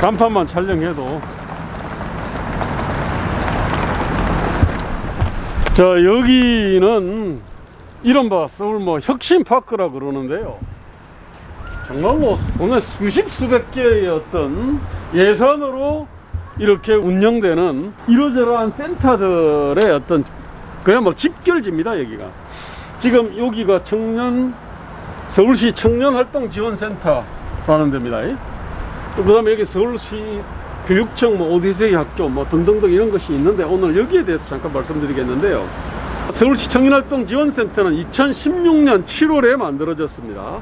간판만 촬영해도. 자, 여기는 이른바 서울 뭐 혁신파크라 그러는데요, 정말로 오늘 수십 수백 개의 어떤 예산으로 이렇게 운영되는 이러저러한 센터들의 어떤 그야말로 집결지입니다. 여기가 지금 여기가 서울시 청년활동지원센터라는 데입니다. 그 다음에 여기 서울시 교육청 뭐 오디세이 학교 뭐 등등등 이런 것이 있는데, 오늘 여기에 대해서 잠깐 말씀드리겠는데요. 서울시 청년활동지원센터는 2016년 7월에 만들어졌습니다.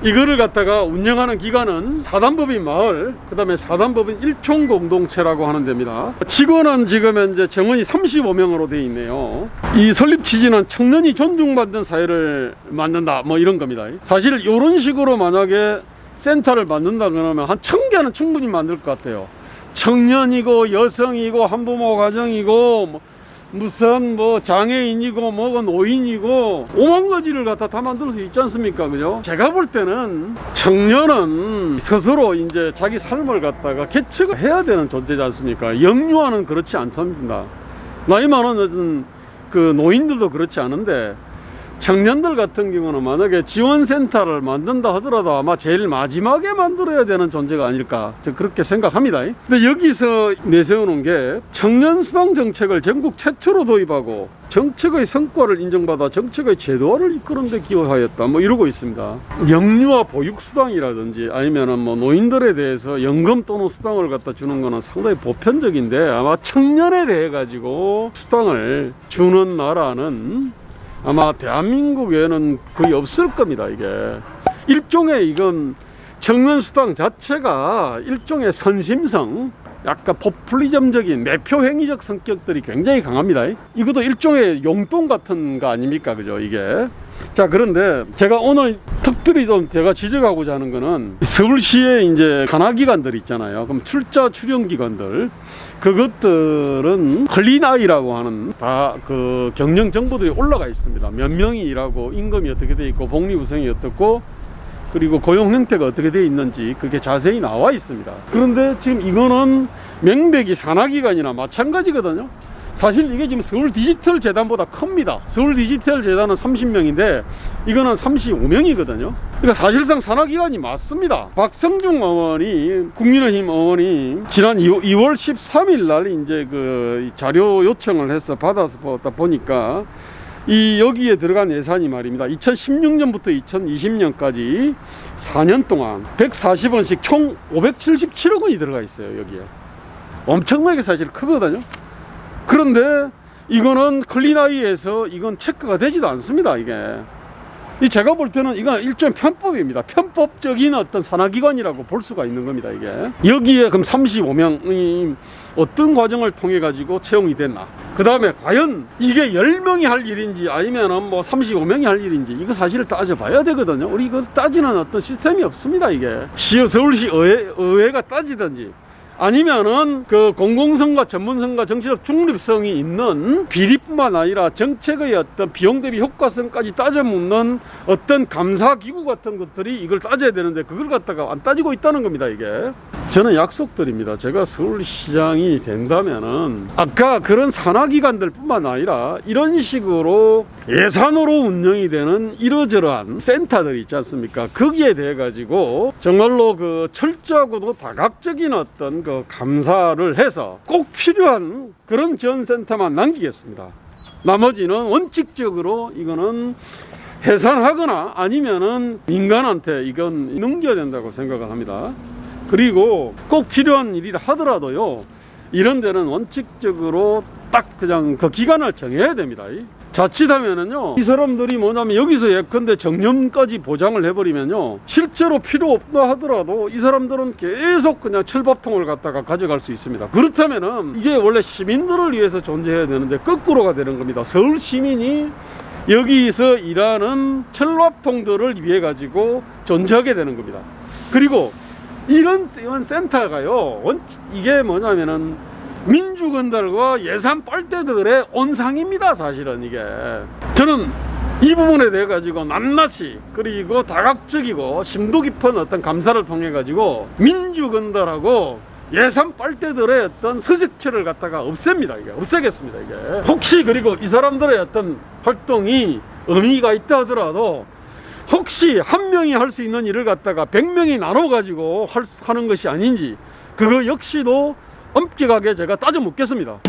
이거를 갖다가 운영하는 기관은 사단법인 마을, 그 다음에 사단법인 일총공동체라고 하는 데입니다. 직원은 지금 현재 정원이 35명으로 되어 있네요. 이 설립 취지는 청년이 존중받는 사회를 만든다 뭐 이런 겁니다. 사실 이런 식으로 만약에 센터를 만든다 그러면 한 1000개는 충분히 만들 것 같아요. 청년이고 여성이고 한부모 가정이고 무슨 뭐 장애인이고 뭐 노인이고 오만 가지를 갖다 다 만들 수 있지 않습니까? 그죠? 제가 볼 때는 청년은 스스로 이제 자기 삶을 갖다가 개척을 해야 되는 존재지 않습니까? 영유아는 그렇지 않습니다. 나이 많은 그 노인들도 그렇지 않은데, 청년들 같은 경우는 만약에 지원센터를 만든다 하더라도 아마 제일 마지막에 만들어야 되는 존재가 아닐까, 저 그렇게 생각합니다. 근데 여기서 내세우는 게 청년수당 정책을 전국 최초로 도입하고 정책의 성과를 인정받아 정책의 제도화를 이끄는 데 기여하였다 뭐 이러고 있습니다. 영유아 보육수당이라든지 아니면은 뭐 노인들에 대해서 연금 또는 수당을 갖다 주는 거는 상당히 보편적인데, 아마 청년에 대해 가지고 수당을 주는 나라는 아마 대한민국에는 거의 없을 겁니다. 이게 일종의, 이건 청년수당 자체가 일종의 선심성, 약간 포퓰리즘적인 매표행위적 성격들이 굉장히 강합니다. 이것도 일종의 용돈 같은 거 아닙니까? 그죠? 이게. 자, 그런데 제가 오늘 특별히 좀 제가 지적하고자 하는 거는, 서울시에 이제 산하기관들 있잖아요. 그럼 출연기관들, 그것들은 클린아이라고 하는 다 그 경영 정보들이 올라가 있습니다. 몇 명이 일하고 임금이 어떻게 돼 있고 복리후생이 어떻고 그리고 고용 형태가 어떻게 돼 있는지 그게 자세히 나와 있습니다. 그런데 지금 이거는 명백히 산하기관이나 마찬가지거든요. 사실 이게 지금 서울디지털재단보다 큽니다. 서울디지털재단은 30명인데 이거는 35명이거든요. 그러니까 사실상 산하기관이 맞습니다. 박성중 의원이, 국민의힘 의원이 지난 2월 13일 날 이제 그 자료 요청을 해서 받아서 보니까 이 여기에 들어간 예산이 말입니다, 2016년부터 2020년까지 4년 동안 140원씩 총 577억 원이 들어가 있어요. 여기에 엄청나게 사실 크거든요. 그런데 이거는 클린아이에서 이건 체크가 되지도 않습니다. 이게 제가 볼 때는 이건 일종의 편법입니다. 편법적인 어떤 산하기관이라고 볼 수가 있는 겁니다. 이게 여기에 그럼 35명이 어떤 과정을 통해 가지고 채용이 됐나, 그 다음에 과연 이게 10명이 할 일인지 아니면은 뭐 35명이 할 일인지, 이거 사실을 따져봐야 되거든요. 우리 이거 따지는 어떤 시스템이 없습니다. 이게 서울시 의회가 따지든지 아니면은 그 공공성과 전문성과 정치적 중립성이 있는 비리뿐만 아니라 정책의 어떤 비용 대비 효과성까지 따져 묻는 어떤 감사기구 같은 것들이 이걸 따져야 되는데, 그걸 갖다가 안 따지고 있다는 겁니다. 이게 저는 약속드립니다. 제가 서울시장이 된다면은 아까 그런 산하기관들 뿐만 아니라 이런 식으로 예산으로 운영이 되는 이러저러한 센터들 있지 않습니까? 거기에 대해 가지고 정말로 그 철저하고도 다각적인 어떤 그 감사를 해서 꼭 필요한 그런 지원센터만 남기겠습니다. 나머지는 원칙적으로 이거는 해산하거나 아니면은 민간한테 이건 넘겨야 된다고 생각을 합니다. 그리고 꼭 필요한 일이라 하더라도요, 이런 데는 원칙적으로 딱 그냥 그 기간을 정해야 됩니다. 자칫하면은요, 이 사람들이 뭐냐면 여기서 예컨대 정년까지 보장을 해버리면요, 실제로 필요 없다 하더라도 이 사람들은 계속 그냥 철밥통을 갖다가 가져갈 수 있습니다. 그렇다면은 이게 원래 시민들을 위해서 존재해야 되는데 거꾸로가 되는 겁니다. 서울 시민이 여기서 일하는 철밥통들을 위해 가지고 존재하게 되는 겁니다. 그리고 이런 센터가요, 이게 뭐냐면은 민주건달과 예산 빨대들의 온상입니다. 사실은 이게 저는 이 부분에 대해 가지고 낱낱이 그리고 다각적이고 심도 깊은 어떤 감사를 통해 가지고 민주건달하고 예산 빨대들의 어떤 서식처를 갖다가 없앱니다. 이게 없애겠습니다. 이게 혹시 그리고 이 사람들의 어떤 활동이 의미가 있다 하더라도 혹시 한 명이 할 수 있는 일을 갖다가 100명이 나눠 가지고 하는 것이 아닌지 그거 역시도 엄격하게 제가 따져 묻겠습니다.